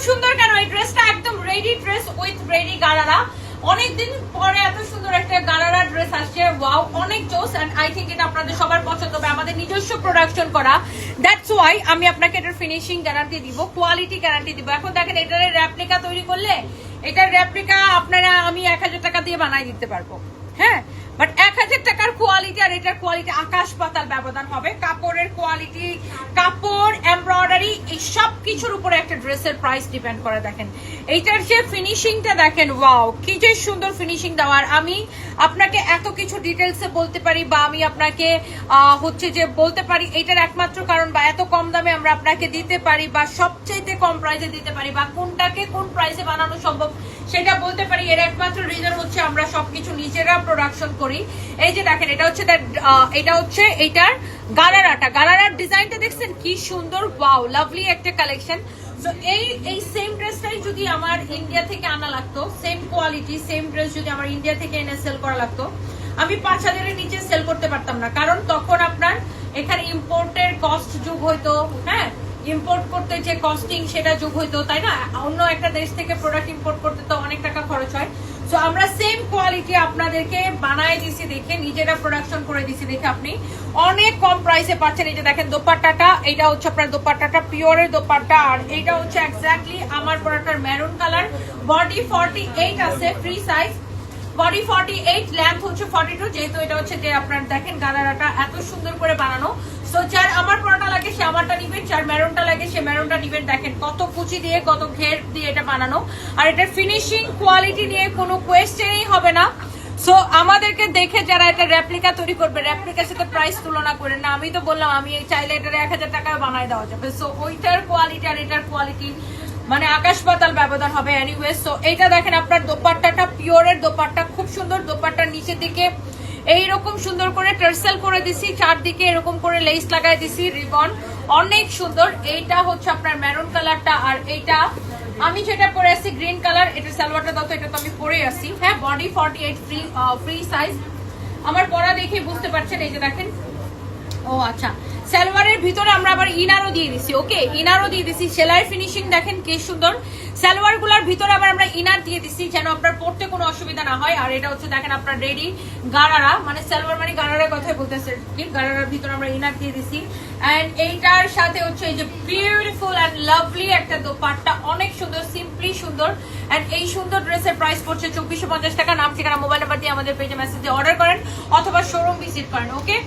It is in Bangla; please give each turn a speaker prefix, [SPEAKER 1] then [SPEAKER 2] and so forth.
[SPEAKER 1] সুন্দর কেন এই ড্রেসটা? একদম ready dress with ready gharara. অনেকদিন পরে এত সুন্দর একটা গারারা ড্রেস আসছে, ওয়াও অনেক জোস। এন্ড আই থিংক এটা আপনাদের সবার পছন্দ হবে, আমাদের নিজস্ব প্রোডাকশন করা, দ্যাটস ওয়াই আমি আপনাকে এটার ফিনিশিং গ্যারান্টি দিব, কোয়ালিটি গ্যারান্টি দিব। এখন দেখেন এটার রেপ্লিকা তৈরি করলে, এটার রেপ্লিকা আপনারা আমি 1000 টাকা দিয়ে বানাই দিতে পারবো, হ্যাঁ, বাট 1000 টাকার কোয়ালিটি আর এটার কোয়ালিটি আকাশ পাতাল ব্যবধান হবে। কাপড়ের কোয়ালিটি, কাপড়, এমব্রয়ডারি, এই সব কিছুর উপরে একটা ড্রেসের প্রাইস ডিপেন্ড করে। দেখেন এইটার যে ফিনিশিংটা দেখেন, ওয়াও কি যে সুন্দর ফিনিশিং দেওয়ার। আমি আপনাকে এত কিছু ডিটেলসে বলতে পারি বা আমি আপনাকে হচ্ছে যে বলতে পারি এটার একমাত্র কারণ, বা এত কম দামে আমরা আপনাকে দিতে পারি বা সবচাইতে কম প্রাইসে দিতে পারি বা কোনটাকে কোন প্রাইসে বানানো সম্ভব সেটা বলতে পারি, এর একমাত্র রিজন হচ্ছে আমরা সবকিছু নিজেরা প্রোডাকশন করি। এই যে দেখেন এটা হচ্ছে এইটার গারারার ডিজাইনটা দেখছেন কি সুন্দর, ওয়াও লাভলি একটা কালেকশন। সো এই সেম ড্রেসটাই যদি আমার ইন্ডিয়া থেকে আনা লাগতো, সেম কোয়ালিটি সেম ড্রেস যদি আমার ইন্ডিয়া থেকে এনে সেল করা লাগতো, আমি 5000 এর নিচে সেল করতে পারতাম না, কারণ তখন আপনার এখানে ইম্পোর্টের কস্ট যোগ হইতো, হ্যাঁ, ইম্পোর্ট করতে যে কস্টিং সেটা যোগ হইতো, তাই না? অন্য একটা দেশ থেকে প্রোডাক্ট ইম্পোর্ট করতে তো অনেক টাকা খরচ হয়। সো আমরা সেম কোয়ালিটি আপনাদেরকে বানায় দিছি দেখে, নিজেরা প্রোডাকশন করে দিছি দেখে আপনি অনেক কম প্রাইসে পাচ্ছেন। এই যে দেখেন দোপাট্টাটা, এটা হচ্ছে আপনার দোপাট্টাটা পিওরের দোপাট্টা, আর এইটা হচ্ছে এক্স্যাক্টলি আমার প্রোডাক্টের মেরুন কালার। বডি 48 আছে, ফ্রি সাইজ, বডি 48, লেন্থ হচ্ছে 42, যেহেতু এটা হচ্ছে যে আপনার দেখেন গালারাটা এত সুন্দর করে বানানো। সো যার আমার পরাটা লাগে সে আমারটা নিবেন, যার মেরুনটা লাগে সে মেরুনটা নিবেন। দেখেন কত কুচি দিয়ে কত ঘের দিয়ে এটা বানানো, আর এটার ফিনিশিং কোয়ালিটি নিয়ে কোনো কোয়েশ্চেনই হবে না। সো আমাদেরকে দেখে যারা এটা রেপ্লিকা তৈরি করবে, রেপ্লিকার সাথে প্রাইস তুলনা করেন না। আমি তো বললাম আমি চাইলে এটা 1000 টাকায় বানায় দেওয়া যাবে। সো ওইটার কোয়ালিটি আর এটার কোয়ালিটি মানে আকাশ পাতাল ব্যবধান হবে। এনিওয়ে, সো এইটা দেখেন আপনার দোপাট্টাটা পিওরের দোপাট্টা, খুব সুন্দর। দোপাট্টার নিচের দিকে এইরকম সুন্দর করে টার্সেল করে দিছি, চারদিকে এরকম করে লেস লাগাই দিছি, রিবন, অনেক সুন্দর। এইটা হচ্ছে আপনার মেরুন কালারটা, আর এইটা আমি যেটা পরে আছি গ্রিন কালার। এটা সালোয়ারটা দাও তো, এটা তো আমি পরে আছি, হ্যাঁ। Body 48, free size. আমার পরা দেখে বুঝতে পারছেন, এই যে দেখেন, ও আচ্ছা, সালোয়ারের ভিতরে আমরা আবার ইনারও দিয়ে দিছি, ওকে, ইনারও দিয়ে দিছি। সেলাই ফিনিশিং দেখেন কি সুন্দর। সালোয়ার গুলার ভিতরে আবার আমরা ইনার দিয়ে দিছি যেন আপনার পড়তে কোনো অসুবিধা না হয়। আর এটা হচ্ছে দেখেন আপনার রেডি গারারা, মানে সালোয়ার মানে গারারার কথাই বলতেছে, গারারার ভিতরে আমরা ইনার দিয়ে দিছি। এন্ড এইটার সাথে হচ্ছে এই যে বিউটিফুল এন্ড লাভলি একটা দোপাট্টা, অনেক সুন্দর, সিম্পলি সুন্দর। এন্ড এই সুন্দর ড্রেসের প্রাইস পড়ছে 2450 টাকা। নাম ঠিকানা মোবাইল নাম্বার দিয়ে আমাদের পেজে মেসেজ দিয়ে অর্ডার করেন অথবা শোরুম ভিজিট করেন, ওকে।